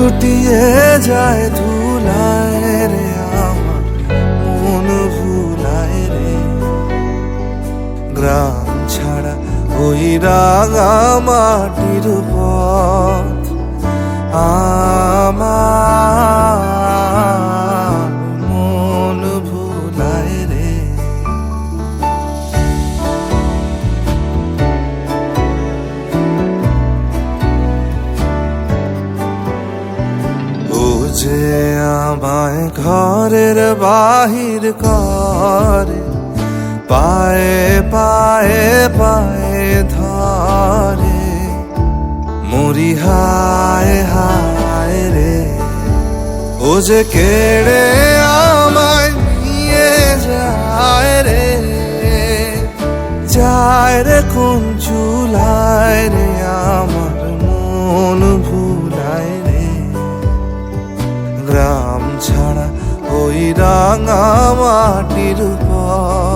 লুটিয়ে যায় ধুলায় রে আমার মন ভুলায় রে। গ্রাম ছাড়া ওই রাঙা মাটির পথ আমার মন ভুলায় রে। ও যে আমায় ঘরের বাহির করে, পায়ে পায়ে পায়ে ধরে, মরি হায় হায় রে। ও যে কেড়ে আমায় নিয়ে যায় রে, যায় রে কোন চুলায় রে আমার মন ভুলায় রে। গ্রাম ছাড়া ওই রাঙা মাটির পথ